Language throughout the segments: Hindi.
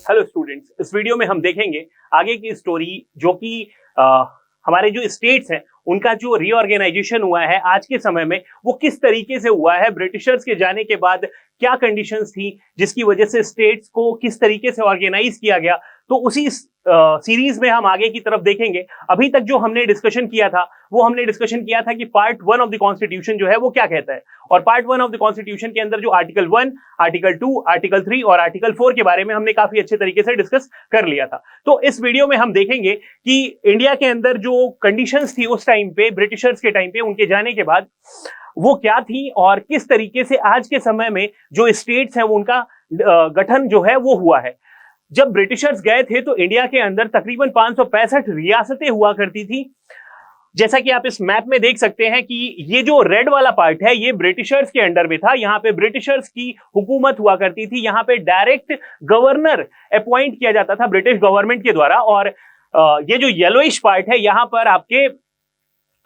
हेलो स्टूडेंट्स, इस वीडियो में हम देखेंगे आगे की स्टोरी जो कि हमारे जो स्टेट्स हैं उनका जो रीऑर्गेनाइजेशन हुआ है आज के समय में वो किस तरीके से हुआ है। ब्रिटिशर्स के जाने के बाद क्या कंडीशंस थी जिसकी वजह से स्टेट्स को किस तरीके से ऑर्गेनाइज किया गया, तो उसी सीरीज में हम आगे की तरफ देखेंगे। अभी तक जो हमने डिस्कशन किया था वो हमने डिस्कशन किया था कि पार्ट 1 ऑफ द कॉन्स्टिट्यूशन जो है वो क्या कहता है, और पार्ट 1 ऑफ द कॉन्स्टिट्यूशन के अंदर जो आर्टिकल 1, आर्टिकल 2, आर्टिकल 3 और आर्टिकल 4 के बारे में हमने काफी अच्छे तरीके से डिस्कस कर लिया था। तो इस वीडियो में हम देखेंगे कि इंडिया के अंदर जो कंडीशंस थी उस टाइम पे, ब्रिटिशर्स के टाइम पे, उनके जाने के बाद वो क्या थी और किस तरीके से आज के समय में जो स्टेट्स हैं वो उनका गठन जो है वो हुआ है। जब ब्रिटिशर्स गए थे तो इंडिया के अंदर तकरीबन 565 रियासतें हुआ करती थी। जैसा कि आप इस मैप में देख सकते हैं कि ये जो रेड वाला पार्ट है ये ब्रिटिशर्स के अंडर में था। यहाँ पे ब्रिटिशर्स की हुकूमत हुआ करती थी। यहाँ पे डायरेक्ट गवर्नर अपॉइंट किया जाता था ब्रिटिश गवर्नमेंट के द्वारा। और ये जो येलोइश पार्ट है यहाँ पर आपके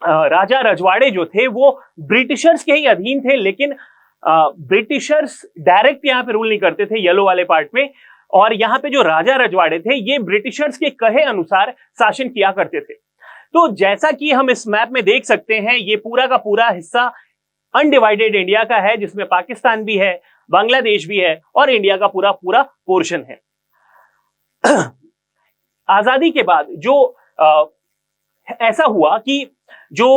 राजा रजवाड़े जो थे वो ब्रिटिशर्स के ही अधीन थे, लेकिन ब्रिटिशर्स डायरेक्ट यहाँ पे रूल नहीं करते थे येलो वाले पार्ट में। और यहाँ पे जो राजा रजवाड़े थे ये ब्रिटिशर्स के कहे अनुसार शासन किया करते थे। तो जैसा कि हम इस मैप में देख सकते हैं ये पूरा का पूरा हिस्सा अनडिवाइडेड इंडिया का है, जिसमें पाकिस्तान भी है, बांग्लादेश भी है और इंडिया का पूरा पूरा पोर्शन है। आजादी के बाद जो ऐसा हुआ कि जो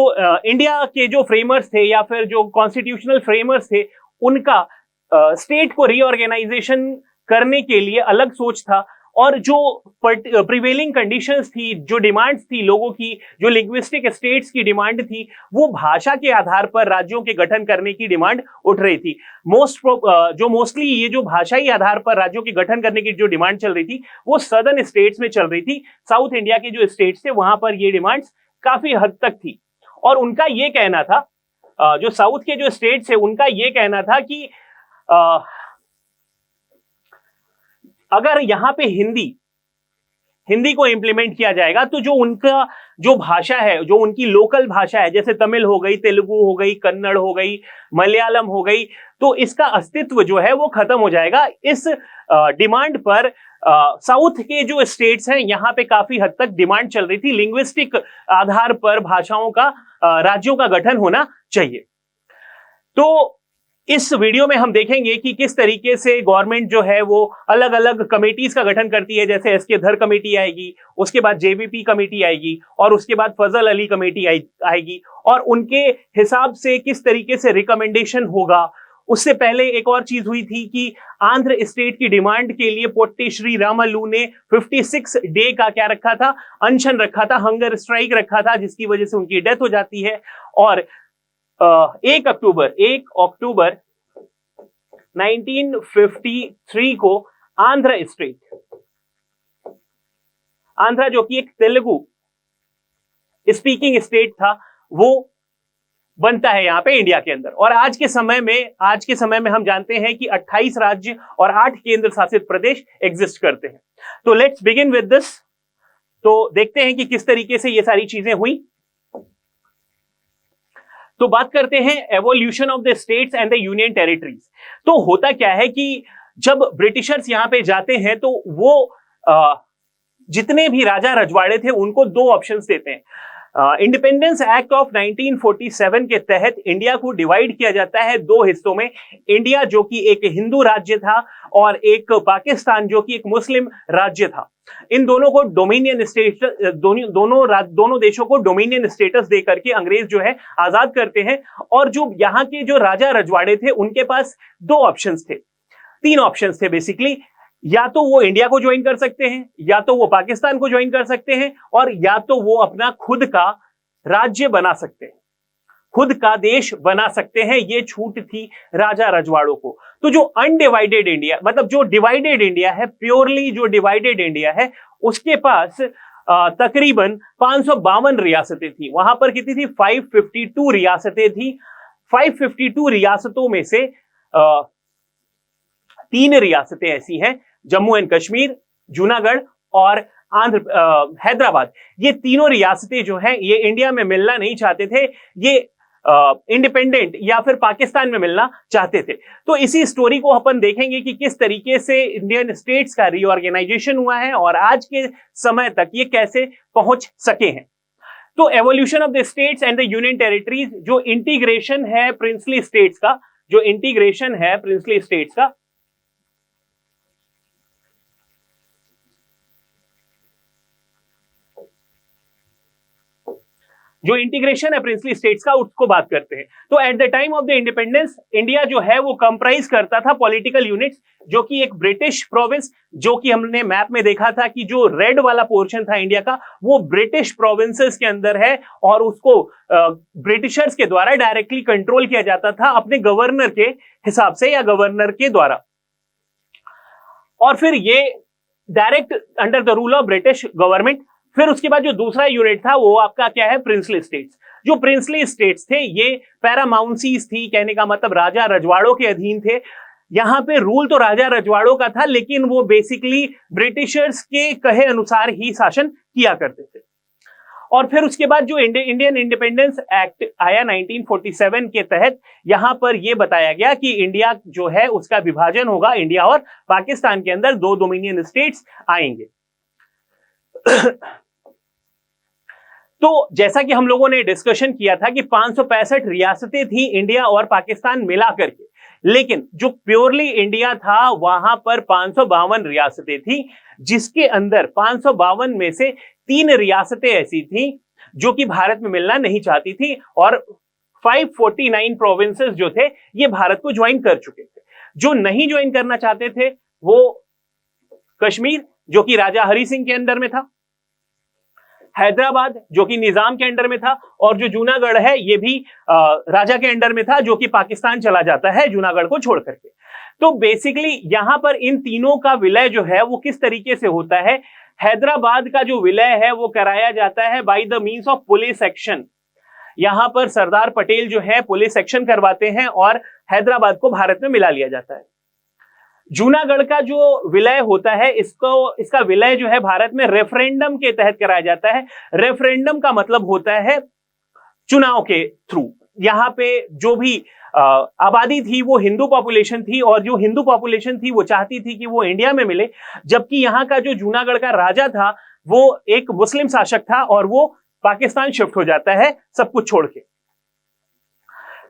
इंडिया के जो फ्रेमर्स थे या फिर जो कॉन्स्टिट्यूशनल फ्रेमर्स थे उनका स्टेट को रीऑर्गेनाइजेशन करने के लिए अलग सोच था। और जो प्रिवेलिंग कंडीशंस थी, जो डिमांड्स थी लोगों की, जो लिंग्विस्टिक स्टेट्स की डिमांड थी, वो भाषा के आधार पर राज्यों के गठन करने की डिमांड उठ रही थी। मोस्टली ये जो भाषाई आधार पर राज्यों के गठन करने की जो डिमांड चल रही थी वो सदर्न स्टेट्स में चल रही थी। साउथ इंडिया के जो स्टेट्स थे वहां पर ये डिमांड्स काफी हद तक थी। और उनका ये कहना था, जो साउथ के जो स्टेट्स है उनका ये कहना था कि अगर यहां पे हिंदी को इंप्लीमेंट किया जाएगा तो जो उनका जो भाषा है, जो उनकी लोकल भाषा है, जैसे तमिल हो गई, तेलुगु हो गई, कन्नड़ हो गई, मलयालम हो गई, तो इसका अस्तित्व जो है वो खत्म हो जाएगा। इस डिमांड पर साउथ के जो स्टेट्स हैं यहाँ पे काफी हद तक डिमांड चल रही थी, लिंग्विस्टिक आधार पर भाषाओं का राज्यों का गठन होना चाहिए। तो इस वीडियो में हम देखेंगे कि किस तरीके से गवर्नमेंट जो है वो अलग अलग कमेटीज का गठन करती है। जैसे एसके धर कमेटी आएगी, उसके बाद जेबीपी कमेटी आएगी और उसके बाद फजल अली कमेटी आएगी, और उनके हिसाब से किस तरीके से रिकमेंडेशन होगा। उससे पहले एक और चीज हुई थी कि आंध्र स्टेट की डिमांड के लिए पोट्टी श्री रामालू ने 56 डे का क्या रखा था, अनशन रखा था, हंगर स्ट्राइक रखा था, जिसकी वजह से उनकी डेथ हो जाती है। और 1 अक्टूबर 1953 को आंध्र जो कि एक तेलुगु स्पीकिंग स्टेट था वो बनता है यहाँ पे इंडिया के अंदर। और आज के समय में हम जानते हैं कि 28 राज्य और 8 केंद्र शासित प्रदेश एग्जिस्ट करते हैं। तो लेट्स बिगिन विद दिस। तो देखते हैं कि किस तरीके से ये सारी चीजें हुई। तो बात करते हैं evolution of the states and the union territories. तो होता क्या है कि जब ब्रिटिशर्स यहां पे जाते हैं तो वो जितने भी राजा रजवाड़े थे उनको 2 ऑप्शंस देते हैं। इंडिपेंडेंस एक्ट ऑफ 1947 के तहत इंडिया को डिवाइड किया जाता है 2 हिस्सों में। इंडिया जो कि एक हिंदू राज्य था और एक पाकिस्तान जो कि एक मुस्लिम राज्य था। इन दोनों को डोमिनियन स्टेटस, दोनों देशों को डोमिनियन स्टेटस देकर के अंग्रेज जो है आजाद करते हैं। और जो यहाँ के जो राजा रजवाड़े थे उनके पास 2 ऑप्शंस थे, 3 ऑप्शंस थे बेसिकली। या तो वो इंडिया को ज्वाइन कर सकते हैं, या तो वो पाकिस्तान को ज्वाइन कर सकते हैं, और या तो वो अपना खुद का राज्य बना सकते हैं, खुद का देश बना सकते हैं। ये छूट थी राजा रजवाड़ों को। तो जो अनडिवाइडेड इंडिया, मतलब जो डिवाइडेड इंडिया है, प्योरली जो डिवाइडेड इंडिया है, उसके पास तकरीबन 552 रियासतें थी। वहां पर कितनी थी? 552 रियासतें थी। 552 रियासतों में से 3 रियासतें ऐसी हैं, जम्मू एंड कश्मीर, जूनागढ़ और हैदराबाद। ये तीनों रियासतें जो हैं ये इंडिया में मिलना नहीं चाहते थे। ये इंडिपेंडेंट या फिर पाकिस्तान में मिलना चाहते थे। तो इसी स्टोरी को अपन देखेंगे कि किस तरीके से इंडियन स्टेट्स का रीऑर्गेनाइजेशन हुआ है और आज के समय तक ये कैसे पहुंच सके हैं। तो evolution of the states and the union territories, जो इंटीग्रेशन है प्रिंसली स्टेट्स का, जो इंटीग्रेशन है प्रिंसली स्टेट्स का, जो इंटीग्रेशन है प्रिंसली स्टेट्स का, उसको बात करते हैं। तो at the time of the independence India जो है वो कंप्राइज करता था पॉलिटिकल यूनिट्स, जो कि एक ब्रिटिश प्रोविंस, जो कि हमने मैप में देखा था कि जो रेड वाला पोर्शन था इंडिया का वो ब्रिटिश प्रोविंसेस के अंदर है और उसको ब्रिटिशर्स के द्वारा डायरेक्टली कंट्रोल किया जाता था अपने गवर्नर के हिसाब से या गवर्नर के द्वारा, और फिर ये direct under the rule of British government. फिर उसके बाद जो दूसरा यूनिट था वो आपका क्या है, प्रिंसली स्टेट्स। जो प्रिंसली स्टेट्स थे ये पैरामाउंसीज थी, कहने का मतलब राजा रजवाड़ों के अधीन थे। यहां पे रूल तो राजा रजवाड़ों का था, लेकिन वो बेसिकली ब्रिटिशर्स के कहे अनुसार ही शासन किया करते थे। और फिर उसके बाद जो इंडियन इंडिपेंडेंस एक्ट आया 1947 के तहत, यहां पर यह बताया गया कि इंडिया जो है उसका विभाजन होगा, इंडिया और पाकिस्तान के अंदर दो डोमिनियन स्टेट्स आएंगे। तो जैसा कि हम लोगों ने डिस्कशन किया था कि 565 रियासतें थी इंडिया और पाकिस्तान मिला करके, लेकिन जो प्योरली इंडिया था वहां पर 552 रियासतें थी, जिसके अंदर 552 में से 3 रियासतें ऐसी थी जो कि भारत में मिलना नहीं चाहती थी और 549 प्रोविंसेस जो थे ये भारत को ज्वाइन कर चुके थे। जो नहीं ज्वाइन करना चाहते थे वो कश्मीर, जो कि राजा हरि सिंह के अंडर में था, हैदराबाद जो कि निजाम के अंडर में था, और जो जूनागढ़ है ये भी राजा के अंडर में था, जो कि पाकिस्तान चला जाता है जूनागढ़ को छोड़ करके। तो बेसिकली यहां पर इन तीनों का विलय जो है वो किस तरीके से होता है, हैदराबाद का जो विलय है वो कराया जाता है by the means of police action. यहां पर सरदार पटेल जो है पुलिस एक्शन करवाते हैं और हैदराबाद को भारत में मिला लिया जाता है। जूनागढ़ का जो विलय होता है इसका विलय जो है भारत में रेफरेंडम के तहत कराया जाता है। रेफरेंडम का मतलब होता है चुनाव के थ्रू। यहां पे जो भी आबादी थी वो हिंदू पॉपुलेशन थी, और जो हिंदू पॉपुलेशन थी वो चाहती थी कि वो इंडिया में मिले, जबकि यहां का जो जूनागढ़ का राजा था वो एक मुस्लिम शासक था और वो पाकिस्तान शिफ्ट हो जाता है सब कुछ छोड़ के।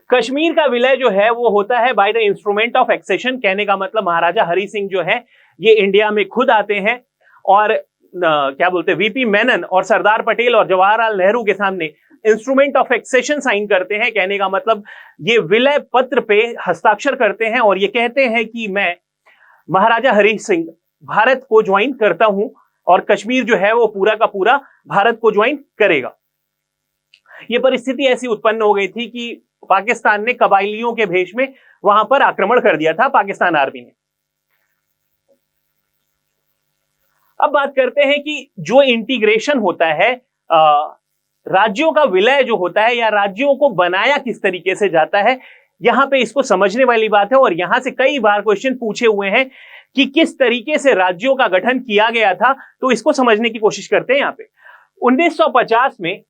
कश्मीर का विलय जो है वो होता है by the instrument of accession, कहने का मतलब महाराजा हरि सिंह जो है ये इंडिया में खुद आते हैं और क्या बोलते हैं वीपी मेनन और सरदार पटेल और जवाहरलाल नेहरू के सामने इंस्ट्रूमेंट ऑफ एक्सेशन साइन करते हैं। कहने का मतलब ये विलय पत्र पे हस्ताक्षर करते हैं और ये कहते हैं कि मैं महाराजा हरि सिंह भारत को ज्वाइन करता हूं और कश्मीर जो है वो पूरा का पूरा भारत को ज्वाइन करेगा। ये परिस्थिति ऐसी उत्पन्न हो गई थी कि पाकिस्तान ने कबाइलियों के भेष में वहां पर आक्रमण कर दिया था पाकिस्तान आर्मी ने। अब बात करते हैं कि जो इंटीग्रेशन होता है, राज्यों का विलय जो होता है या राज्यों को बनाया किस तरीके से जाता है, यहां पे इसको समझने वाली बात है। और यहां से कई बार क्वेश्चन पूछे हुए हैं कि किस तरीके से राज्यों का गठन किया गया था, तो इसको समझने की कोशिश करते हैं। यहां पे 1950 में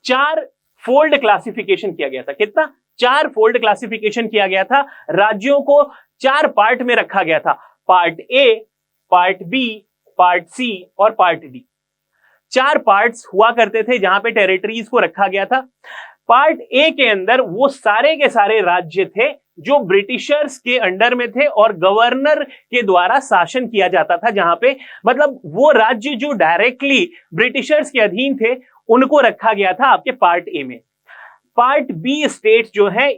4 फोल्ड क्लासिफिकेशन किया गया था। कितना? 4 फोल्ड क्लासिफिकेशन किया गया था। राज्यों को 4 पार्ट में रखा गया था, part A, part B, part C और पार्ट डी। 4 पार्ट्स हुआ करते थे जहां पे टेरिटरीज को रखा गया था। पार्ट ए के अंदर वो सारे के सारे राज्य थे जो ब्रिटिशर्स के अंडर में थे और गवर्नर के द्वारा शासन किया जाता था, जहां पे मतलब वो राज्य जो डायरेक्टली ब्रिटिशर्स के अधीन थे उनको रखा गया था आपके पार्ट ए में। पार्ट बी स्टेट्स जो है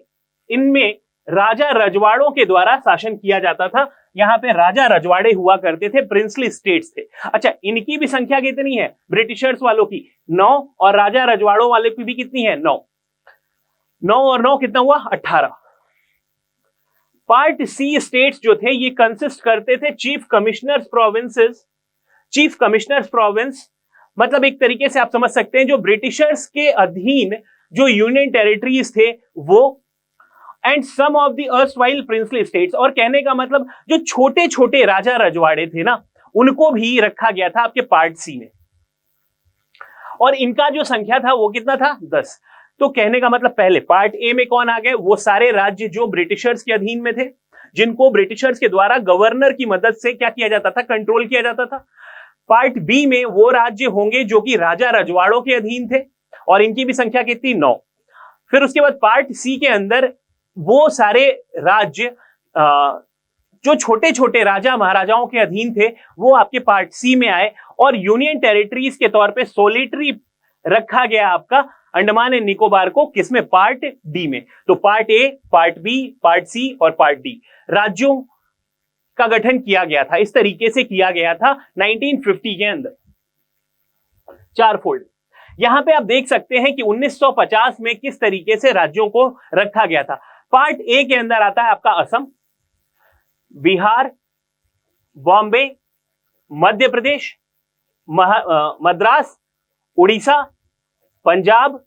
इनमें राजा रजवाड़ों के द्वारा शासन किया जाता था। यहां पे राजा रजवाड़े हुआ करते थे, प्रिंसली स्टेट्स थे। अच्छा, इनकी भी संख्या कितनी है? ब्रिटिशर्स वालों की 9 और राजा रजवाड़ों वाले की भी कितनी है? 9। 9 और 9 कितना हुआ? 18। पार्ट सी स्टेट्स जो थे ये कंसिस्ट करते थे chief commissioners provinces. Chief commissioners province मतलब एक तरीके से आप समझ सकते हैं जो ब्रिटिशर्स के अधीन जो यूनियन टेरिटरीज थे वो, and some of the erstwhile princely states. और कहने का मतलब जो छोटे छोटे राजा रजवाड़े थे ना, उनको भी रखा गया था आपके पार्ट सी में। और इनका जो संख्या था वो कितना था? 10। तो कहने का मतलब पहले पार्ट ए में कौन आ गए, वो सारे राज्य जो ब्रिटिशर्स के अधीन में थे, जिनको ब्रिटिशर्स के द्वारा गवर्नर की मदद से क्या किया जाता था, कंट्रोल किया जाता था। पार्ट बी में वो राज्य होंगे जो कि राजा रजवाड़ों के अधीन थे और इनकी भी संख्या कितनी, 9। फिर उसके बाद पार्ट सी के अंदर वो सारे राज्य जो छोटे छोटे राजा महाराजाओं के अधीन थे वो आपके पार्ट सी में आए और यूनियन टेरिटरीज के तौर पे सोलिटरी रखा गया आपका अंडमान एंड निकोबार को, किसमें, पार्ट डी में। तो part A, part B, part C और पार्ट डी राज्यों का गठन किया गया था। इस तरीके से किया गया था 1950 के अंदर, 4 फोल्ड। यहां पे आप देख सकते हैं कि 1950 में किस तरीके से राज्यों को रखा गया था। पार्ट ए के अंदर आता है आपका असम, बिहार, बॉम्बे, मध्य प्रदेश, मद्रास, उड़ीसा, पंजाब,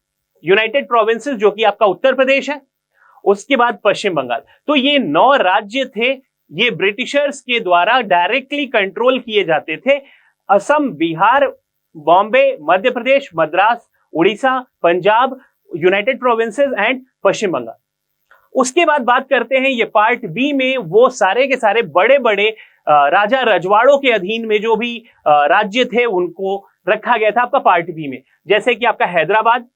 यूनाइटेड प्रोविंसेस जो कि आपका उत्तर प्रदेश है, उसके बाद पश्चिम बंगाल। तो ये 9 राज्य थे, ये ब्रिटिशर्स के द्वारा डायरेक्टली कंट्रोल किए जाते थे। Assam, Bihar, Bombay, Madhya Pradesh, Madras, Orissa, Punjab, United Provinces and Paschim Bengal. उसके बाद बात करते हैं ये पार्ट बी में वो सारे के सारे बड़े बड़े राजा रजवाड़ों के अधीन में जो भी राज्य थे उनको रखा गया था आपका पार्ट बी में, जैसे कि आपका हैदराबाद,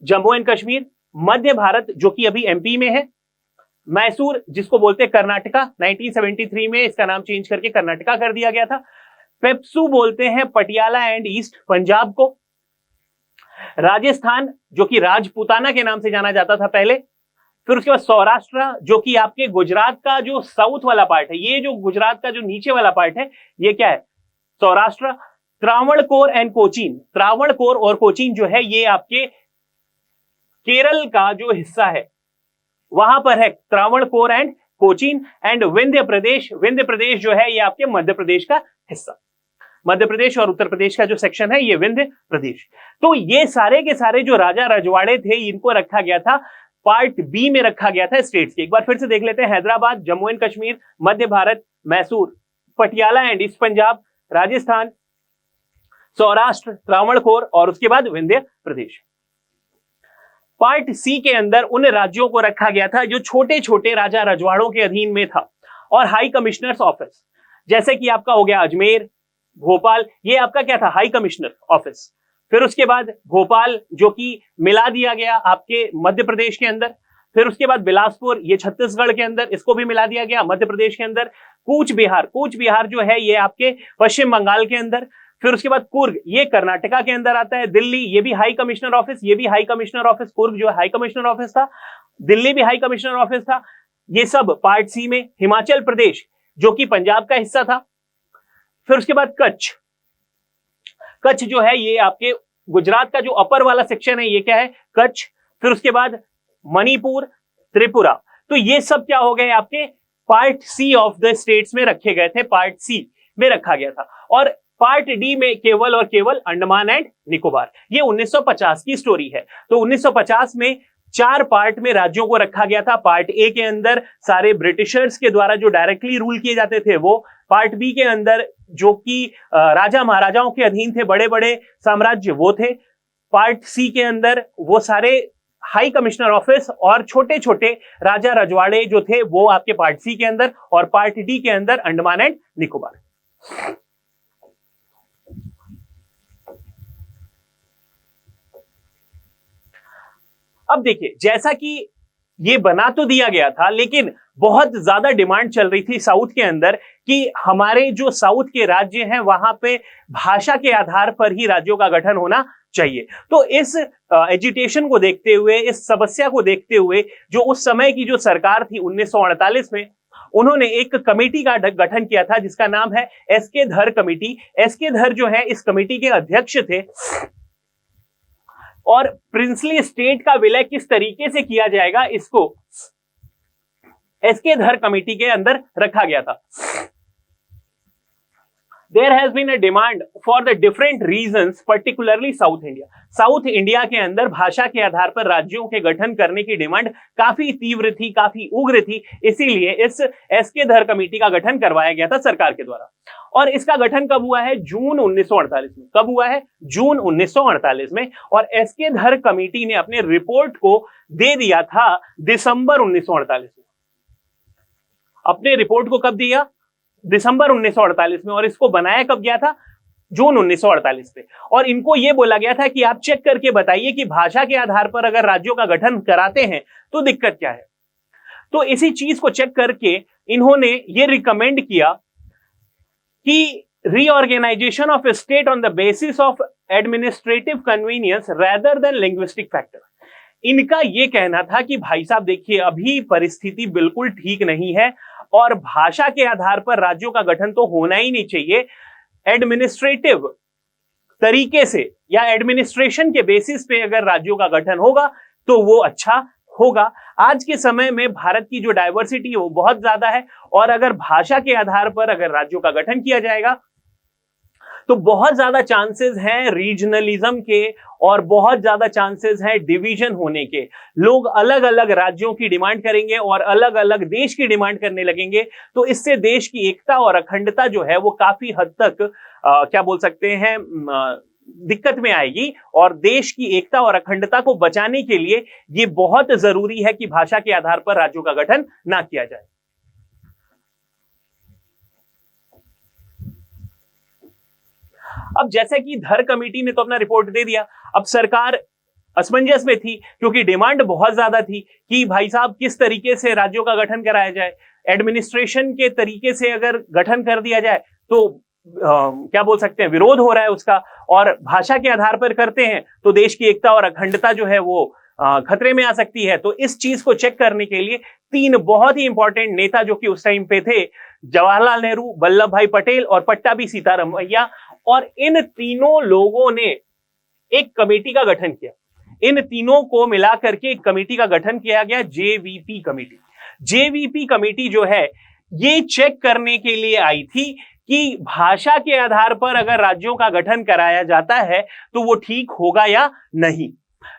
जम्मू एंड कश्मीर, मध्य भारत जो कि अभी एमपी में है, मैसूर जिसको बोलते हैं कर्नाटका, 1973 में इसका नाम चेंज करके कर्नाटका कर दिया गया था। पेप्सू बोलते हैं पटियाला एंड ईस्ट पंजाब को। राजस्थान जो कि राजपूताना के नाम से जाना जाता था पहले। फिर उसके बाद सौराष्ट्र जो कि आपके गुजरात का जो साउथ वाला पार्ट है, ये जो गुजरात का जो नीचे वाला पार्ट है ये क्या है, सौराष्ट्र। त्रावणकोर एंड कोचीन, त्रावणकोर और कोचीन जो है ये आपके केरल का जो हिस्सा है वहां पर है, त्रावणकोर एंड कोचीन। एंड विंध्य प्रदेश, विंध्य प्रदेश जो है ये आपके मध्य प्रदेश का हिस्सा, मध्य प्रदेश और उत्तर प्रदेश का जो सेक्शन है ये विंध्य प्रदेश। तो ये सारे के सारे जो राजा रजवाड़े थे इनको रखा गया था पार्ट बी में, रखा गया था स्टेट्स के। एक बार फिर से देख लेते हैं, Hyderabad, Jammu and Kashmir, Madhya Bharat, Mysore, Patiala and east Punjab, Rajasthan, Saurashtra, Travancore और उसके बाद विंध्य प्रदेश। पार्ट सी के अंदर उन राज्यों को रखा गया था जो छोटे छोटे राजा रजवाड़ों के अधीन में था, और हाई कमिश्नर्स ऑफिस जैसे कि आपका हो गया अजमेर, भोपाल, ये आपका क्या था, हाई कमिश्नर ऑफिस। फिर उसके बाद भोपाल जो कि मिला दिया गया आपके मध्य प्रदेश के अंदर। फिर उसके बाद बिलासपुर, ये छत्तीसगढ़ के अंदर, इसको भी मिला दिया गया मध्य प्रदेश के अंदर। कूच बिहार, कूच बिहार जो है ये आपके पश्चिम बंगाल के अंदर। फिर उसके बाद कुर्ग, ये कर्नाटका के अंदर आता है। दिल्ली, ये भी हाई कमिश्नर ऑफिस, ये भी हाई कमिश्नर ऑफिस। कुर्ग जो हाई कमिश्नर ऑफिस था, दिल्ली भी हाई कमिश्नर ऑफिस था। ये सब पार्ट सी में। हिमाचल प्रदेश जो कि पंजाब का हिस्सा था। फिर उसके बाद कच्छ, कच्छ जो है ये आपके गुजरात का जो अपर वाला सेक्शन है ये क्या है, कच्छ। फिर उसके बाद मणिपुर, त्रिपुरा। तो ये सब क्या हो गए आपके part C of the states में रखे गए थे, पार्ट सी में रखा गया था। और पार्ट डी में केवल और केवल अंडमान एंड निकोबार। ये 1950 की स्टोरी है। तो 1950 में 4 पार्ट में राज्यों को रखा गया था। पार्ट ए के अंदर सारे ब्रिटिशर्स के द्वारा जो डायरेक्टली रूल किए जाते थे वो, पार्ट बी के अंदर जो कि राजा महाराजाओं के अधीन थे बड़े बड़े साम्राज्य वो थे। पार्ट सी के अंदर वो सारे हाई कमिश्नर ऑफिस और छोटे छोटे राजा रजवाड़े जो थे वो आपके पार्ट सी के अंदर, और पार्ट डी के अंदर अंडमान एंड निकोबार। अब देखिए, जैसा कि ये बना तो दिया गया था लेकिन बहुत ज्यादा डिमांड चल रही थी साउथ के अंदर कि हमारे जो साउथ के राज्य हैं वहां पे भाषा के आधार पर ही राज्यों का गठन होना चाहिए। तो इस एजिटेशन को देखते हुए, इस समस्या को देखते हुए, जो उस समय की जो सरकार थी 1948 में, उन्होंने एक कमेटी का गठन किया था जिसका नाम है एसके धर कमेटी। एसके धर जो है इस कमेटी के अध्यक्ष थे, और प्रिंसली स्टेट का विलय किस तरीके से किया जाएगा इसको एसके धर कमेटी के अंदर रखा गया था। There has been a demand for the different reasons, particularly south India. South India के अंदर भाषा के आधार पर राज्यों के गठन करने की डिमांड काफी तीव्र थी, काफी उग्र थी, इसीलिए इस एसके धर कमेटी का गठन करवाया गया था सरकार के द्वारा। और इसका गठन कब हुआ है? जून 1948 में। कब हुआ है? जून 1948 में। और एसके धर कमेटी ने अपने रिपोर्ट को दे दिया था दिसंबर 1948 में। अपने रिपोर्ट को कब दिया? दिसंबर 1948 में। और इसको बनाया कब गया था? जून 1948 पे। और इनको यह बोला गया था कि आप चेक करके बताइए कि भाषा के आधार पर अगर राज्यों का गठन कराते हैं तो दिक्कत क्या है। तो इसी चीज को चेक करके इन्होंने ये रिकमेंड किया कि reorganisation of state on the basis of administrative convenience rather than linguistic factor. इनका यह कहना था कि भाई साहब देखिए, अभी परिस्थिति बिल्कुल ठीक नहीं है और भाषा के आधार पर राज्यों का गठन तो होना ही नहीं चाहिए। एडमिनिस्ट्रेटिव तरीके से या एडमिनिस्ट्रेशन के बेसिस पे अगर राज्यों का गठन होगा तो वो अच्छा होगा। आज के समय में भारत की जो डाइवर्सिटी है वो बहुत ज्यादा है और अगर भाषा के आधार पर अगर राज्यों का गठन किया जाएगा तो बहुत ज्यादा चांसेस हैं रीजनलिज्म के और बहुत ज्यादा चांसेस हैं डिवीजन होने के। लोग अलग अलग राज्यों की डिमांड करेंगे और अलग अलग देश की डिमांड करने लगेंगे, तो इससे देश की एकता और अखंडता जो है वो काफी हद तक क्या बोल सकते हैं दिक्कत में आएगी। और देश की एकता और अखंडता को बचाने के लिए ये बहुत जरूरी है कि भाषा के आधार पर राज्यों का गठन ना किया जाए। अब जैसे कि धर कमेटी ने तो अपना रिपोर्ट दे दिया, अब सरकार असमंजस में थी क्योंकि डिमांड बहुत ज्यादा थी कि भाई साहब किस तरीके से राज्यों का गठन कराया जाए। एडमिनिस्ट्रेशन के तरीके से अगर गठन कर दिया जाए तो क्या बोल सकते हैं विरोध हो रहा है उसका, और भाषा के आधार पर करते हैं तो देश की एकता और अखंडता जो है वो खतरे में आ सकती है। तो इस चीज को चेक करने के लिए तीन बहुत ही इंपॉर्टेंट नेता जो कि उस टाइम पे थे, जवाहरलाल नेहरू, वल्लभ भाई पटेल और पट्टाभी सीतारामैया, और इन तीनों लोगों ने एक कमेटी का गठन किया। इन तीनों को मिलाकर के एक कमेटी का गठन किया गया, जेवीपी कमेटी। जेवीपी कमेटी जो है ये चेक करने के लिए आई थी कि भाषा के आधार पर अगर राज्यों का गठन कराया जाता है तो वो ठीक होगा या नहीं।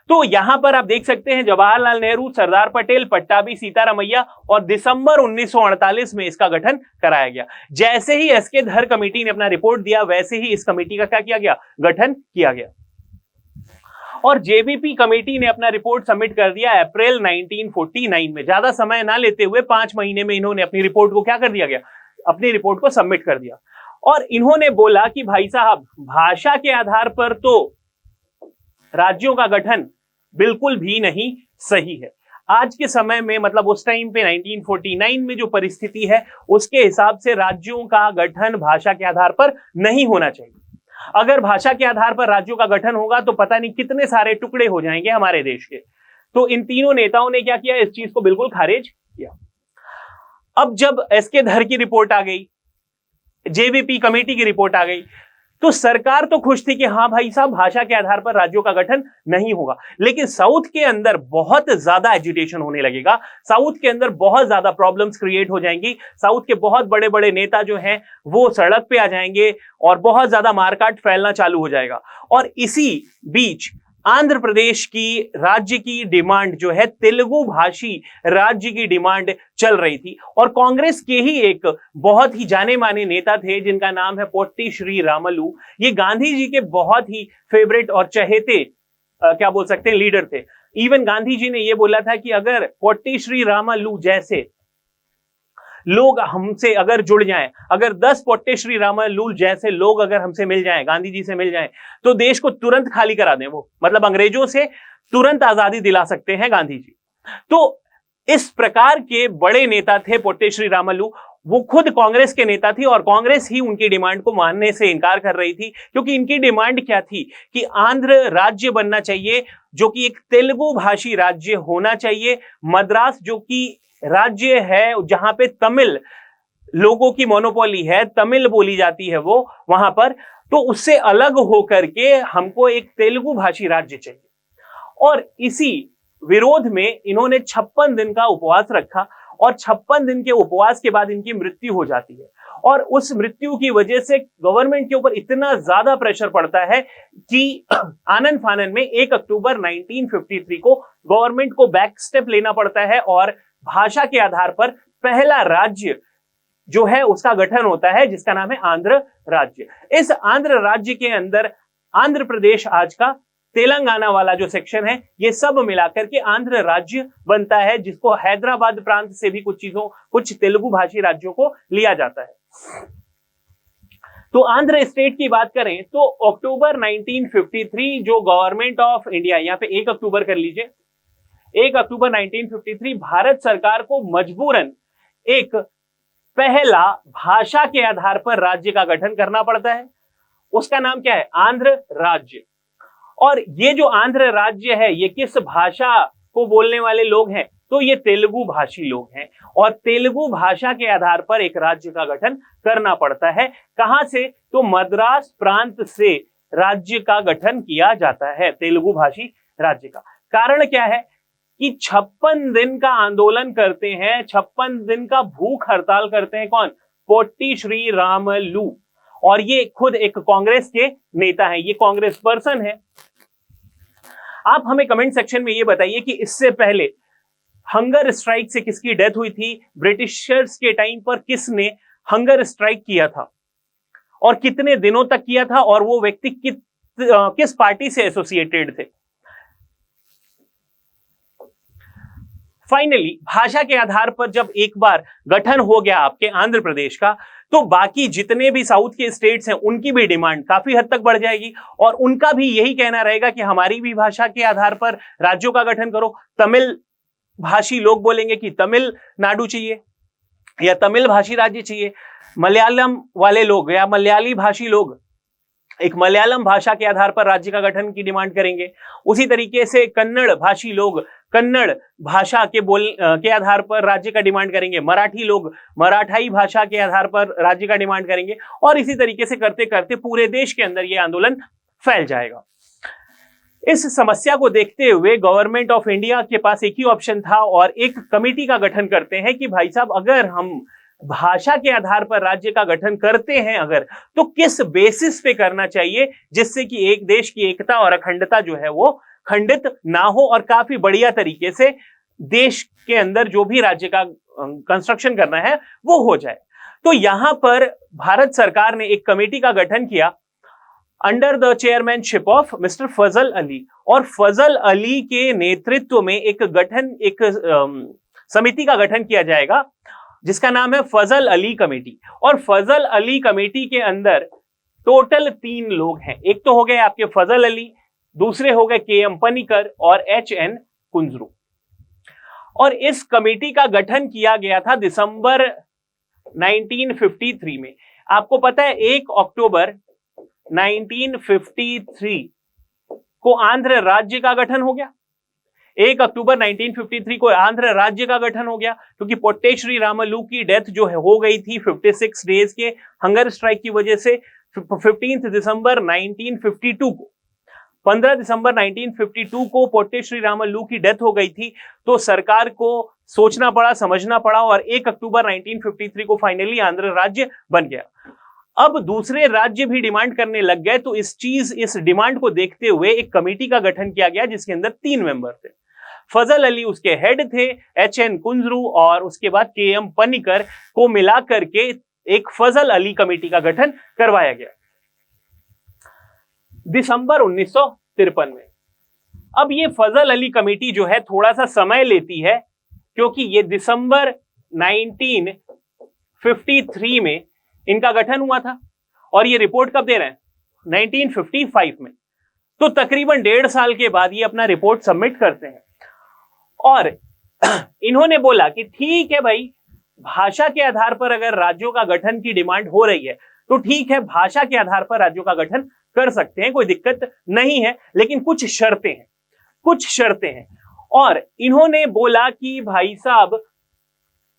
तो यहां पर आप देख सकते हैं जवाहरलाल नेहरू, सरदार पटेल, पट्टाभी सीतारामैया, और दिसंबर 1948 में इसका गठन कराया गया। जैसे ही एसके धर कमेटी ने अपना रिपोर्ट दिया वैसे ही इस कमेटी का क्या किया गया? गठन किया गया। और जेवीपी कमेटी ने अपना रिपोर्ट सबमिट कर दिया अप्रैल 1949 में। ज्यादा समय ना लेते हुए 5 महीने में इन्होंने अपनी रिपोर्ट को क्या कर दिया गया? अपनी रिपोर्ट को सबमिट कर दिया। और इन्होंने बोला कि भाई साहब भाषा के आधार पर तो राज्यों का गठन बिल्कुल भी नहीं सही है। आज के समय में मतलब उस टाइम पे 1949 में जो परिस्थिति है उसके हिसाब से राज्यों का गठन भाषा के आधार पर नहीं होना चाहिए। अगर भाषा के आधार पर राज्यों का गठन होगा तो पता नहीं कितने सारे टुकड़े हो जाएंगे हमारे देश के। तो इन तीनों नेताओं ने क्या किया? इस चीज को बिल्कुल खारिज किया। अब जब एसके धर की रिपोर्ट आ गई, जेवीपी कमेटी की रिपोर्ट आ गई, तो सरकार तो खुश थी कि हाँ भाई साहब भाषा के आधार पर राज्यों का गठन नहीं होगा। लेकिन साउथ के अंदर बहुत ज्यादा एजिटेशन होने लगेगा, साउथ के अंदर बहुत ज्यादा प्रॉब्लम्स क्रिएट हो जाएंगी। साउथ के बहुत बड़े बड़े नेता जो हैं वो सड़क पे आ जाएंगे और बहुत ज्यादा मारकाट फैलना चालू हो जाएगा। और इसी बीच आंध्र प्रदेश की राज्य की डिमांड जो है, तेलुगु भाषी राज्य की डिमांड चल रही थी। और कांग्रेस के ही एक बहुत ही जाने माने नेता थे जिनका नाम है पोट्टी श्री रामलू। ये गांधी जी के बहुत ही फेवरेट और चहेते क्या बोल सकते हैं लीडर थे। इवन गांधी जी ने यह बोला था कि अगर पोट्टी श्री रामलू जैसे लोग हमसे अगर जुड़ जाएं, अगर 10 पोट्टे श्री रामलू जैसे लोग अगर हमसे मिल जाएं, गांधी जी से मिल जाएं, तो देश को तुरंत खाली करा दें। वो मतलब अंग्रेजों से तुरंत आजादी दिला सकते हैं गांधी जी। तो इस प्रकार के बड़े नेता थे पोट्टे श्री रामलू। वो खुद कांग्रेस के नेता थी और कांग्रेस ही उनकी डिमांड को मानने से इनकार कर रही थी, क्योंकि इनकी डिमांड क्या थी कि आंध्र राज्य बनना चाहिए जो कि एक तेलुगु भाषी राज्य होना चाहिए। मद्रास जो कि राज्य है जहां पे तमिल लोगों की मोनोपोली है, तमिल बोली जाती है वो वहां पर, तो उससे अलग होकर के हमको एक तेलुगु भाषी राज्य चाहिए। और इसी विरोध में इन्होंने 56 दिन का उपवास रखा और 56 दिन के उपवास के बाद इनकी मृत्यु हो जाती है। और उस मृत्यु की वजह से गवर्नमेंट के ऊपर इतना ज्यादा प्रेशर पड़ता है कि आनन फानन में 1 अक्टूबर 1953 को गवर्नमेंट को बैक स्टेप लेना पड़ता है और भाषा के आधार पर पहला राज्य जो है उसका गठन होता है, जिसका नाम है आंध्र राज्य। इस आंध्र राज्य के अंदर आंध्र प्रदेश आज का तेलंगाना वाला जो सेक्शन है, ये सब मिलाकर के आंध्र राज्य बनता है, जिसको हैदराबाद प्रांत से भी कुछ तेलुगु भाषी राज्यों को लिया जाता है। तो आंध्र स्टेट की बात करें तो अक्टूबर 1953 जो गवर्नमेंट ऑफ इंडिया, यहां पे 1 अक्टूबर कर लीजिए, 1 अक्टूबर 1953 भारत सरकार को मजबूरन एक पहला भाषा के आधार पर राज्य का गठन करना पड़ता है। उसका नाम क्या है? आंध्र राज्य। और ये जो आंध्र राज्य है, ये किस भाषा को बोलने वाले लोग हैं? तो ये तेलुगु भाषी लोग हैं और तेलुगु भाषा के आधार पर एक राज्य का गठन करना पड़ता है। कहां से? तो मद्रास प्रांत से राज्य का गठन किया जाता है, तेलुगु भाषी राज्य का। कारण क्या है कि 56 दिन का आंदोलन करते हैं, 56 दिन का भूख हड़ताल करते हैं। कौन? पोट्टी श्री रामलू, और ये खुद एक कांग्रेस के नेता हैं, ये कांग्रेस पर्सन है। आप हमें कमेंट सेक्शन में ये बताइए कि इससे पहले हंगर स्ट्राइक से किसकी डेथ हुई थी? ब्रिटिशर्स के टाइम पर किसने हंगर स्ट्राइक किया था और कितने दिनों तक किया था, और वो व्यक्ति किस पार्टी से एसोसिएटेड थे? फाइनली भाषा के आधार पर जब एक बार गठन हो गया आपके आंध्र प्रदेश का, तो बाकी जितने भी साउथ के स्टेट्स हैं उनकी भी डिमांड काफी हद तक बढ़ जाएगी और उनका भी यही कहना रहेगा कि हमारी भी भाषा के आधार पर राज्यों का गठन करो। तमिल भाषी लोग बोलेंगे कि तमिलनाडु चाहिए या तमिल भाषी राज्य चाहिए। मलयालम वाले लोग या मलयाली भाषी लोग एक मलयालम भाषा के आधार पर राज्य का गठन की डिमांड करेंगे। उसी तरीके से कन्नड़ भाषी लोग कन्नड़ भाषा के आधार पर राज्य का डिमांड करेंगे। मराठी लोग मराठाई भाषा के आधार पर राज्य का डिमांड करेंगे और इसी तरीके से करते करते पूरे देश के अंदर यह आंदोलन फैल जाएगा। इस समस्या को देखते हुए गवर्नमेंट ऑफ इंडिया के पास एक ही ऑप्शन था और एक कमेटी का गठन करते हैं कि भाई साहब, अगर हम भाषा के आधार पर राज्य का गठन करते हैं अगर, तो किस बेसिस पे करना चाहिए जिससे कि एक देश की एकता और अखंडता जो है वो खंडित ना हो और काफी बढ़िया तरीके से देश के अंदर जो भी राज्य का कंस्ट्रक्शन करना है वो हो जाए। तो यहां पर भारत सरकार ने एक कमेटी का गठन किया under the chairmanship of mister Fazal Ali, और फजल अली के नेतृत्व में एक समिति का गठन किया जाएगा जिसका नाम है फजल अली कमेटी। और फजल अली कमेटी के अंदर टोटल 3 लोग हैं। एक तो हो गए आपके फजल अली, दूसरे हो गए KM पनिकर और HN कुंजरू। और इस कमेटी का गठन किया गया था दिसंबर 1953 में। आपको पता है 1 अक्टूबर 1953 को आंध्र राज्य का गठन हो गया। 1 अक्टूबर 1953 को आंध्र राज्य का गठन हो गया क्योंकि पोट्टे श्री रामलू की डेथ जो है हो गई थी 56 डेज के हंगर स्ट्राइक की वजह से। 15 दिसंबर 1952 को 15 दिसंबर 1952 को पोट्टे श्री रामलू की डेथ हो गई थी। तो सरकार को सोचना पड़ा, समझना पड़ा और 1 अक्टूबर 1953 को फाइनली आंध्र राज्य बन गया। अब दूसरे राज्य भी डिमांड करने लग गए, तो इस डिमांड को देखते हुए एक कमेटी का गठन किया गया जिसके अंदर 3 मेंबर थे। फजल अली उसके हेड थे, HN कुंजरू और उसके बाद KM पनिकर को मिलाकर के एक फजल अली कमेटी का गठन करवाया गया दिसंबर 1953 में। अब ये फजल अली कमेटी जो है थोड़ा सा समय लेती है क्योंकि ये दिसंबर 1953 में इनका गठन हुआ था और ये रिपोर्ट कब दे रहे हैं? 1955 में। तो तकरीबन 1.5 साल के बाद ये अपना रिपोर्ट सबमिट करते हैं और इन्होंने बोला कि ठीक है भाई, भाषा के आधार पर अगर राज्यों का गठन की डिमांड हो रही है तो ठीक है, भाषा के आधार पर राज्यों का गठन कर सकते हैं, कोई दिक्कत नहीं है, लेकिन कुछ शर्तें हैं। और इन्होंने बोला कि भाई साहब,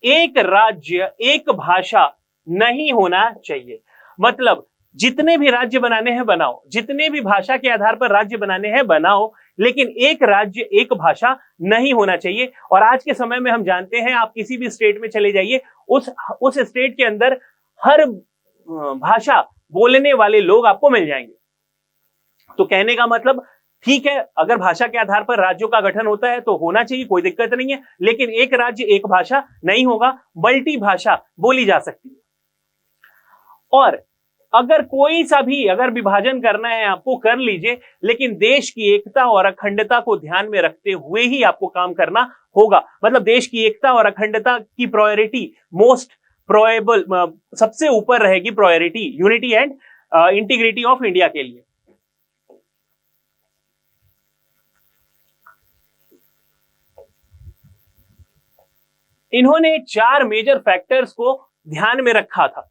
एक राज्य एक भाषा नहीं होना चाहिए। मतलब जितने भी राज्य बनाने हैं बनाओ, जितने भी भाषा के आधार पर राज्य बनाने हैं बनाओ, लेकिन एक राज्य एक भाषा नहीं होना चाहिए। और आज के समय में हम जानते हैं, आप किसी भी स्टेट में चले जाइए, उस स्टेट के अंदर हर भाषा बोलने वाले लोग आपको मिल जाएंगे। तो कहने का मतलब, ठीक है, अगर भाषा के आधार पर राज्यों का गठन होता है तो होना चाहिए, कोई दिक्कत नहीं है, लेकिन एक राज्य एक भाषा नहीं होगा, मल्टी भाषा बोली जा सकती है। और अगर कोई सा भी अगर विभाजन करना है आपको, कर लीजिए, लेकिन देश की एकता और अखंडता को ध्यान में रखते हुए ही आपको काम करना होगा। मतलब देश की एकता और अखंडता की प्रायोरिटी मोस्ट प्रोएबल, सबसे ऊपर रहेगी priority unity and integrity of India के लिए। इन्होंने 4 मेजर फैक्टर्स को ध्यान में रखा था।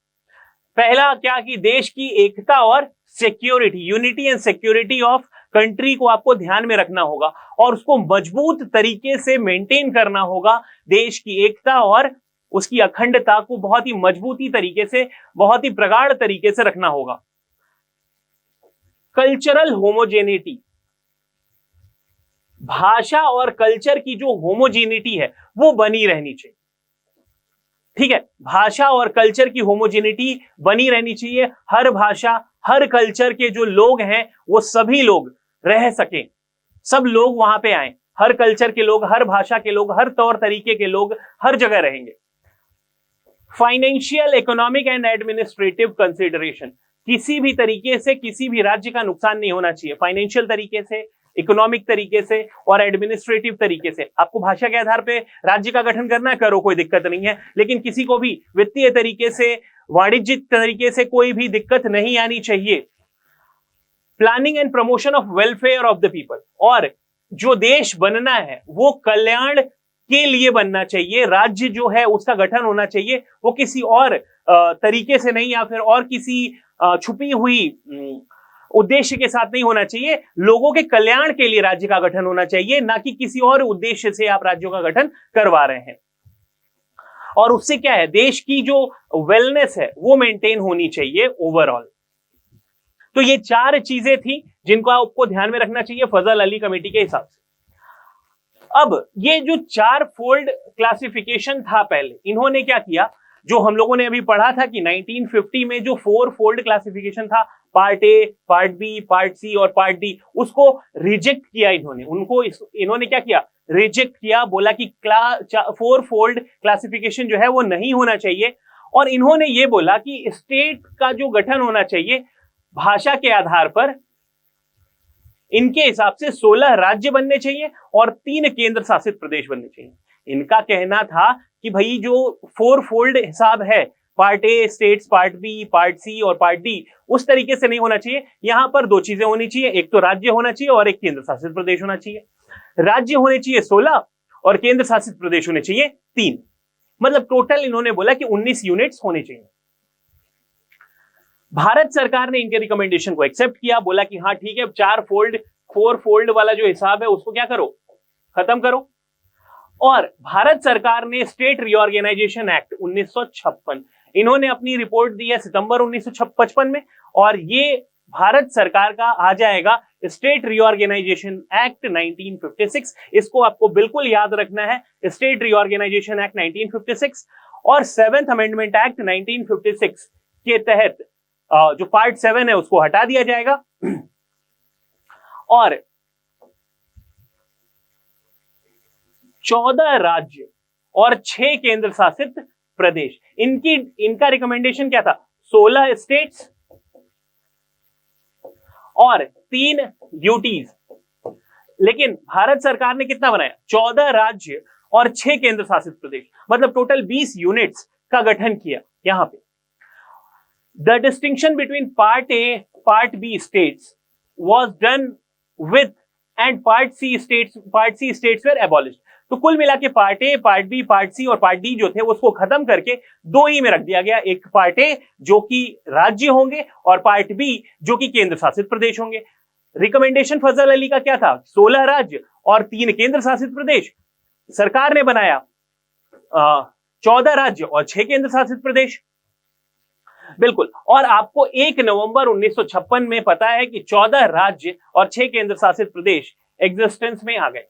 पहला क्या कि देश की एकता और security, unity and security of country को आपको ध्यान में रखना होगा और उसको मजबूत तरीके से मेंटेन करना होगा। देश की एकता और उसकी अखंडता को बहुत ही मजबूती तरीके से, बहुत ही प्रगाढ़ तरीके से रखना होगा। कल्चरल होमोजेनिटी, भाषा और कल्चर की जो होमोजेनिटी है वो बनी रहनी चाहिए। ठीक है, भाषा और कल्चर की होमोजेनिटी बनी रहनी चाहिए। हर भाषा, हर कल्चर के जो लोग हैं वो सभी लोग रह सकें, सब लोग वहां पे आए, हर कल्चर के लोग, हर भाषा के लोग, हर तौर तरीके के लोग हर जगह रहेंगे। Financial, economic and administrative consideration, किसी भी तरीके से किसी भी राज्य का नुकसान नहीं होना चाहिए, फाइनेंशियल तरीके से, इकोनॉमिक तरीके से और एडमिनिस्ट्रेटिव तरीके से। आपको भाषा के आधार पे राज्य का गठन करना है, करो, कोई दिक्कत नहीं है, लेकिन किसी को भी वित्तीय तरीके से, वाणिज्यिक तरीके से कोई भी दिक्कत नहीं आनी चाहिए। Planning and promotion of welfare of the people, और जो देश बनना है वो कल्याण के लिए बनना चाहिए। राज्य जो है उसका गठन होना चाहिए, वो किसी और तरीके से नहीं, या फिर और किसी छुपी हुई उद्देश्य के साथ नहीं होना चाहिए। लोगों के कल्याण के लिए राज्य का गठन होना चाहिए, ना कि किसी और उद्देश्य से आप राज्यों का गठन करवा रहे हैं। और उससे क्या है, देश की जो वेलनेस है वो मेंटेन होनी चाहिए ओवरऑल। तो ये 4 चीजें थी जिनको आपको ध्यान में रखना चाहिए फजल अली कमेटी के हिसाब से। अब ये जो 4 फोल्ड क्लासिफिकेशन था पहले, इन्होंने क्या किया, जो हम लोगों ने अभी पढ़ा था कि 1950 में जो 4 फोल्ड क्लासिफिकेशन था, part A, part B, part C और पार्ट डी, उसको रिजेक्ट किया इन्होंने। इन्होंने क्या किया, रिजेक्ट किया, बोला कि 4 फोल्ड क्लासिफिकेशन जो है वो नहीं होना चाहिए। और इन्होंने ये बोला कि स्टेट का जो गठन होना चाहिए भाषा के आधार पर, इनके हिसाब से 16 राज्य बनने चाहिए और 3 केंद्र शासित प्रदेश बनने चाहिए। इनका कहना था कि भाई जो 4 फोल्ड हिसाब है, part A states, part B, part C और पार्ट डी, उस तरीके से नहीं होना चाहिए। यहां पर 2 चीजें होनी चाहिए, एक तो राज्य होना चाहिए और एक केंद्र शासित प्रदेश होना चाहिए। राज्य होने चाहिए 16 और केंद्र शासित प्रदेश होने चाहिए 3। मतलब टोटल इन्होंने बोला कि 19 यूनिट्स होने चाहिए। भारत सरकार ने इनके रिकमेंडेशन को एक्सेप्ट किया, बोला कि हाँ ठीक है, 4 फोल्ड वाला जो हिसाब है उसको क्या करो, खत्म करो। और भारत सरकार ने स्टेट रीऑर्गेनाइजेशन एक्ट 1956, इन्होंने अपनी रिपोर्ट दी है सितंबर 1955 में, और ये भारत सरकार का आ जाएगा स्टेट रीऑर्गेनाइजेशन एक्ट 1956। इसको आपको बिल्कुल याद रखना है, स्टेट रीऑर्गेनाइजेशन एक्ट 1956 और 7th अमेंडमेंट एक्ट 1956 के तहत जो पार्ट 7 है उसको हटा दिया जाएगा और 14 राज्य और 6 केंद्र शासित प्रदेश। इनका रिकमेंडेशन क्या था, 16 स्टेट्स और 3 यूटीज। लेकिन भारत सरकार ने कितना बनाया, 14 राज्य और 6 केंद्र शासित प्रदेश, मतलब टोटल 20 यूनिट्स का गठन किया। यहां पे the distinction between part A, part B states was done with and part C states were abolished. तो कुल मिला के part A, part B, part C और पार्ट डी जो थे उसको खत्म करके 2 ही में रख दिया गया, एक पार्ट ए जो कि राज्य होंगे और पार्ट बी जो कि केंद्र शासित प्रदेश होंगे। रिकमेंडेशन फजल अली का क्या था, 16 राज्य और 3 केंद्र शासित प्रदेश। सरकार ने बनाया 14 राज्य और 6 केंद्र शासित प्रदेश। बिल्कुल, और आपको 1 नवंबर 1956 में पता है कि 14 राज्य और 6 केंद्र शासित प्रदेश एग्जिस्टेंस में आ गए।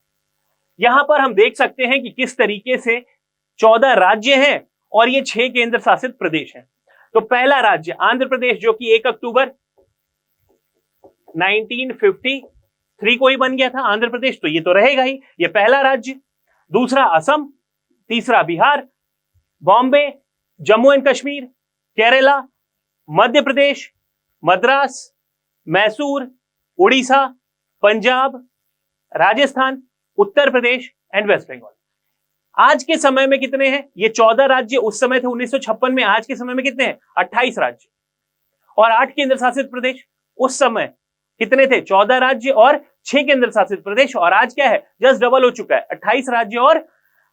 यहां पर हम देख सकते हैं कि किस तरीके से 14 राज्य हैं और ये 6 केंद्र शासित प्रदेश हैं। तो पहला राज्य आंध्र प्रदेश जो कि 1 अक्टूबर 1953 को ही बन गया था आंध्र प्रदेश, तो ये तो रहेगा ही, ये पहला राज्य। दूसरा असम, तीसरा Bihar, Bombay, Jammu and Kashmir, Kerala, Madhya Pradesh, Madras, Mysore, Orissa, Punjab, Rajasthan, Uttar Pradesh and West Bengal. आज के समय में कितने हैं? ये 14 राज्य उस समय थे 1956 में, आज के समय में कितने हैं? 28 राज्य और 8 केंद्र शासित प्रदेश। उस समय कितने थे? 14 राज्य और 6 केंद्र शासित प्रदेश, और आज क्या है? जस्ट डबल हो चुका है, 28 राज्य और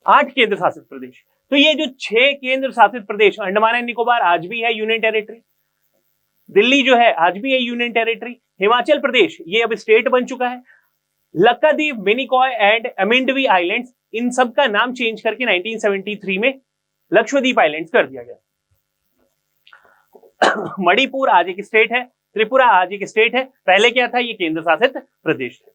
8 केंद्र शासित प्रदेश। तो ये जो 6 केंद्र शासित प्रदेश, अंडमान एंड निकोबार आज भी है यूनियन टेरिटरी, दिल्ली जो है आज भी है यूनियन टेरिटरी, हिमाचल प्रदेश ये अब स्टेट बन चुका है, लक्षद्वीप, मिनिकॉय एंड अमिंडवी आइलैंड्स, इन सब का नाम चेंज करके 1973 में लक्षद्वीप आइलैंड्स कर दिया गया। मणिपुर आज एक स्टेट है, त्रिपुरा आज एक स्टेट है, पहले क्या था? ये केंद्र शासित प्रदेश थे।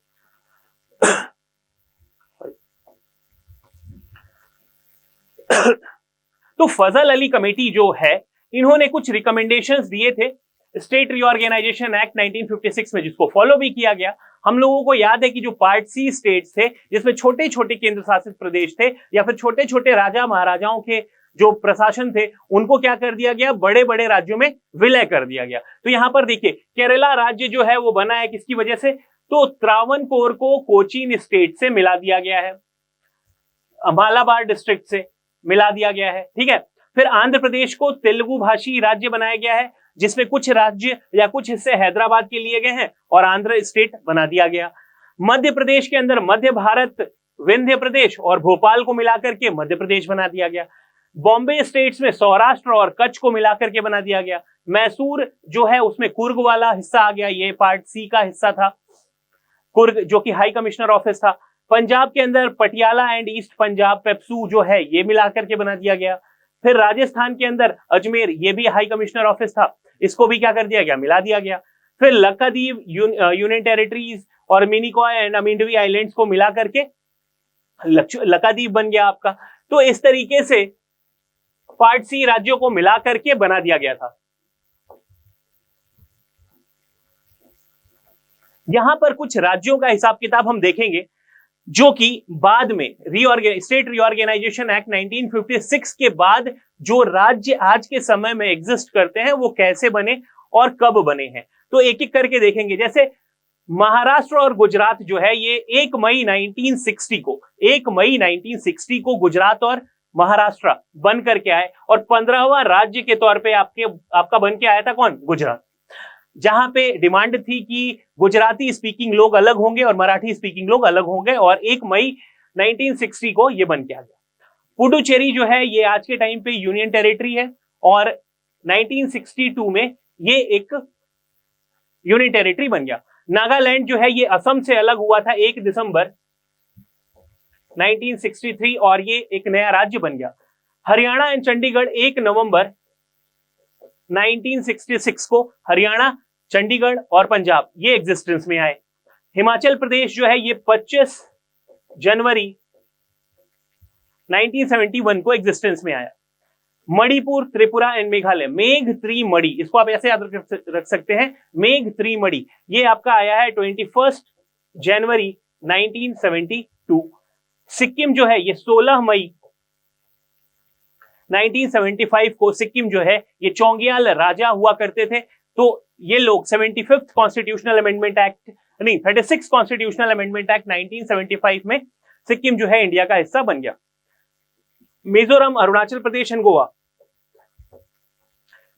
तो फजल अली कमेटी जो है, इन्होंने कुछ रिकमेंडेशंस दिए थे स्टेट रीऑर्गेनाइजेशन एक्ट 1956 में, जिसको फॉलो भी किया गया। हम लोगों को याद है कि जो पार्ट सी स्टेट्स थे, जिसमें छोटे छोटे केंद्र शासित प्रदेश थे या फिर छोटे छोटे राजा महाराजाओं के जो प्रशासन थे, उनको क्या कर दिया गया? बड़े बड़े राज्यों में विलय कर दिया गया। तो यहां पर देखिए, केरला राज्य जो है वो बना है किसकी वजह से? तो त्रावणकोर को कोचीन स्टेट से मिला दिया गया है, मालाबार डिस्ट्रिक्ट से मिला दिया गया है, ठीक है। फिर आंध्र प्रदेश को तेलुगु भाषी राज्य बनाया गया है, जिसमें कुछ राज्य या कुछ हिस्से हैदराबाद के लिए गए हैं और आंध्र स्टेट बना दिया गया। मध्य प्रदेश के अंदर मध्य भारत, विंध्य प्रदेश और भोपाल को मिलाकर के मध्य प्रदेश बना दिया गया। बॉम्बे स्टेट्स में सौराष्ट्र और कच्छ को मिलाकर के बना दिया गया। मैसूर जो है उसमें कुर्ग वाला हिस्सा आ गया, ये पार्ट सी का हिस्सा था, कुर्ग जो कि हाई कमिश्नर ऑफिस था। पंजाब के अंदर पटियाला एंड ईस्ट पंजाब पेप्सू जो है ये मिलाकर के बना दिया गया। फिर राजस्थान के अंदर अजमेर, ये भी हाई कमिश्नर ऑफिस था, इसको भी क्या कर दिया गया? मिला दिया गया। फिर लक्षद्वीप यूनियन टेरिटरीज और मिनिकॉय एंड अमिंडवी आइलैंड्स को मिला करके लक्षद्वीप बन गया आपका। तो इस तरीके से पार्ट सी राज्यों को मिला करके बना दिया गया था। यहां पर कुछ राज्यों का हिसाब किताब हम देखेंगे, जो कि बाद में स्टेट रीऑर्गेनाइजेशन एक्ट 1956 के बाद जो राज्य आज के समय में एग्जिस्ट करते हैं वो कैसे बने और कब बने हैं। तो एक एक करके देखेंगे। जैसे महाराष्ट्र और गुजरात जो है, ये 1 मई 1960 को गुजरात और महाराष्ट्र बन करके आए, और 15वां राज्य के तौर पे आपका बन के आया था कौन? गुजरात, जहां पे डिमांड थी कि गुजराती स्पीकिंग लोग अलग होंगे और मराठी स्पीकिंग लोग अलग होंगे, और 1 मई 1960 को ये बन के आ गया। पुडुचेरी जो है ये आज के टाइम पे यूनियन टेरिटरी है, और 1962 में ये एक यूनियन टेरिटरी बन गया। नागालैंड जो है ये असम से अलग हुआ था 1 दिसंबर 1963, और ये एक नया राज्य बन गया। हरियाणा एंड चंडीगढ़ 1 नवंबर 1966 को हरियाणा, चंडीगढ़ और पंजाब ये एग्जिस्टेंस में आए। हिमाचल प्रदेश जो है ये 25 जनवरी 1971 को एग्जिस्टेंस में आया। मणिपुर, त्रिपुरा एंड मेघालय, मेघ मणि, इसको आप ऐसे याद रख सकते हैं, मेघ मणि, ये आपका आया है 21 जनवरी 1972। सिक्किम जो है ये 16 मई 1975 को सिक्किम जो है ये चोंगियाल राजा हुआ करते थे। तो ये लोग 75th कॉन्स्टिट्यूशनल अमेंडमेंट एक्ट, नहीं 36 कॉन्स्टिट्यूशनल अमेंडमेंट एक्ट 1975 में सिक्किम जो है इंडिया का हिस्सा बन गया। मिजोरम, अरुणाचल प्रदेश एंड गोवा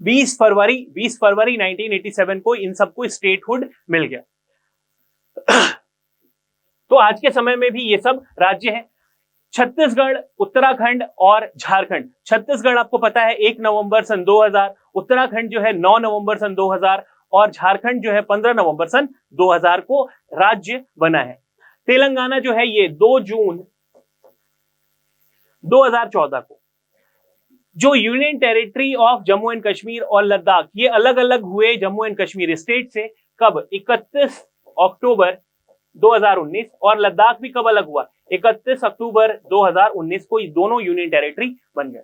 20 फरवरी 1987 को इन सबको स्टेटहुड मिल गया। तो आज के समय में भी ये सब राज्य हैं। छत्तीसगढ़, उत्तराखंड और झारखंड। छत्तीसगढ़ आपको पता है 1 नवंबर सन 2000, उत्तराखंड जो है 9 नवंबर सन 2000 और झारखंड जो है 15 नवंबर सन 2000 को राज्य बना है। तेलंगाना जो है ये 2 जून 2014 को। जो union territory of Jammu and Kashmir और लद्दाख ये अलग अलग हुए जम्मू एंड कश्मीर स्टेट से कब? 31 अक्टूबर 2019, और लद्दाख भी कब अलग हुआ? 31 अक्टूबर 2019 को ये दोनों यूनियन टेरिटरी बन गए।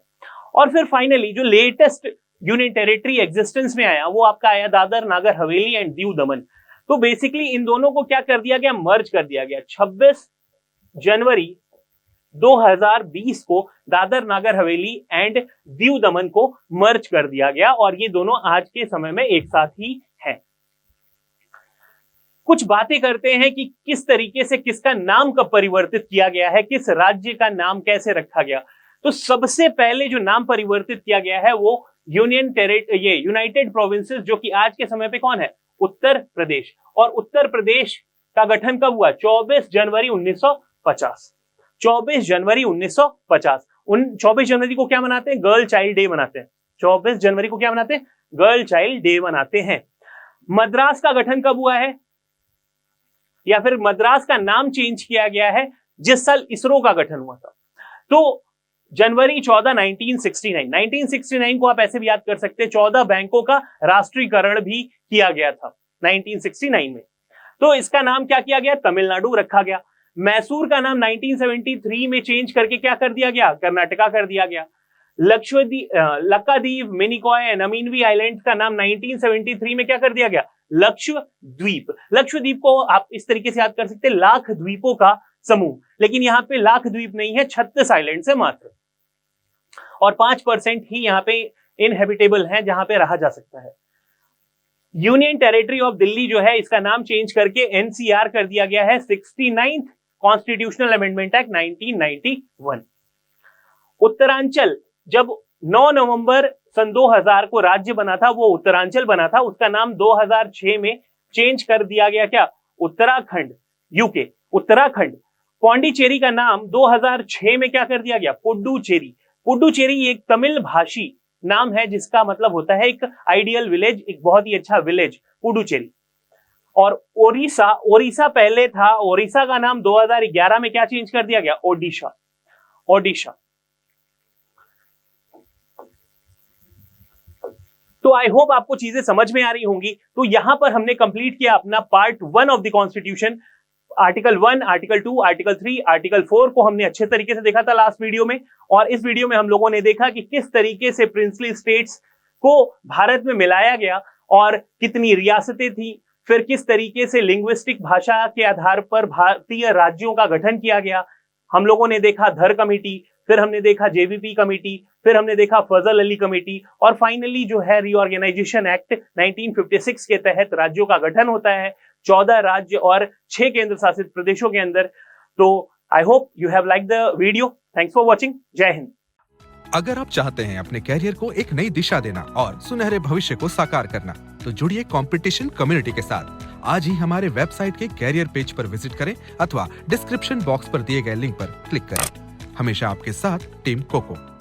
और फिर फाइनली जो लेटेस्ट यूनियन टेरिटरी एग्जिस्टेंस में आया वो आपका आया दादर नागर हवेली एंड दीव दमन। तो बेसिकली इन दोनों को क्या कर दिया गया, मर्ज कर दिया गया। 26 जनवरी 2020 को दादर नागर हवेली एंड दीव दमन को मर्ज कर दिया गया और ये दोनों आज के समय में एक साथ ही हैं। कुछ बातें करते हैं कि किस तरीके से किसका नाम कब परिवर्तित किया गया है, किस राज्य का नाम कैसे रखा गया। तो सबसे पहले जो नाम परिवर्तित किया गया है वो यूनाइटेड प्रोविंसेस, जो कि आज के समय पे कौन है, उत्तर प्रदेश। और उत्तर प्रदेश का गठन कब हुआ, 24 जनवरी 1950। 24 जनवरी 1950। 24 जनवरी को क्या मनाते हैं, गर्ल चाइल्ड डे मनाते हैं। 24 जनवरी को क्या मनाते हैं, गर्ल चाइल्ड डे मनाते हैं। मद्रास का गठन कब हुआ है, या फिर मद्रास का नाम चेंज किया गया है जिस साल इसरो का गठन हुआ था, तो जनवरी 14 1969। 1969 को आप ऐसे भी याद कर सकते हैं, 14 बैंकों का राष्ट्रीयकरण भी किया गया था 1969 में। तो इसका नाम क्या किया गया, तमिलनाडु रखा गया। मैसूर का नाम 1973 में चेंज करके क्या कर दिया गया, कर्नाटका कर दिया गया। लक्षद्वीप, मिनिकॉय एंड अमीनवी आइलैंड का नाम 1973 में क्या कर दिया गया, लक्षद्वीप। लक्षद्वीप को आप इस तरीके से याद कर सकते हैं, लाख द्वीपों का समूह, लेकिन यहाँ पे लाख द्वीप नहीं है, 36 आइलैंड है मात्र, और 5% ही यहाँ पे इनहेबिटेबल है जहां पे रहा जा सकता है। यूनियन टेरिटरी ऑफ दिल्ली जो है इसका नाम चेंज करके एनसीआर कर दिया गया है 69th constitutional amendment act 1991। Uttaranchal जब 9 नवंबर सन 2000 को राज्य बना था, वो उत्तरांचल बना था, उसका नाम 2006 में चेंज कर दिया गया, क्या, उत्तराखंड, यूके, उत्तराखंड। पौंडीचेरी का नाम 2006 में क्या कर दिया गया, पुडुचेरी। पुडुचेरी एक तमिल भाषी नाम है जिसका मतलब होता है एक आइडियल विलेज, एक बहुत ही अच्छा विलेज, पुडुचेरी। और ओडिशा पहले था, ओडिशा का नाम 2011 में क्या चेंज कर दिया गया, ओडिशा। तो आई होप आपको चीजें समझ में आ रही होंगी। तो यहां पर हमने कंप्लीट किया अपना part 1 of the constitution. Article 1, article 2, article 3, article 4 को हमने अच्छे तरीके से देखा था लास्ट वीडियो में, और इस वीडियो में हम लोगों ने देखा कि किस तरीके से प्रिंसली स्टेट्स को भारत में मिलाया गया और कितनी रियासतें थी, फिर किस तरीके से लिंग्विस्टिक भाषा के आधार पर भारतीय राज्यों का गठन किया गया। हम लोगों ने देखा धर कमेटी, फिर हमने देखा जेवीपी कमेटी, फिर हमने देखा फजल अली कमेटी, और फाइनली जो है रीऑर्गेनाइजेशन एक्ट 1956 के तहत राज्यों का गठन होता है 14 राज्य और 6 केंद्र शासित प्रदेशों के अंदर। तो I hope you have like the video. Thanks for watching. जय हिंद। अगर आप चाहते हैं अपने कैरियर को एक नई दिशा देना और सुनहरे भविष्य को साकार करना, तो जुड़िए कंपटीशन कम्युनिटी के साथ। आज ही हमारे वेबसाइट के कैरियर पेज पर विजिट करें अथवा डिस्क्रिप्शन बॉक्स पर दिए गए लिंक पर क्लिक करें। हमेशा आपके साथ टीम कोको।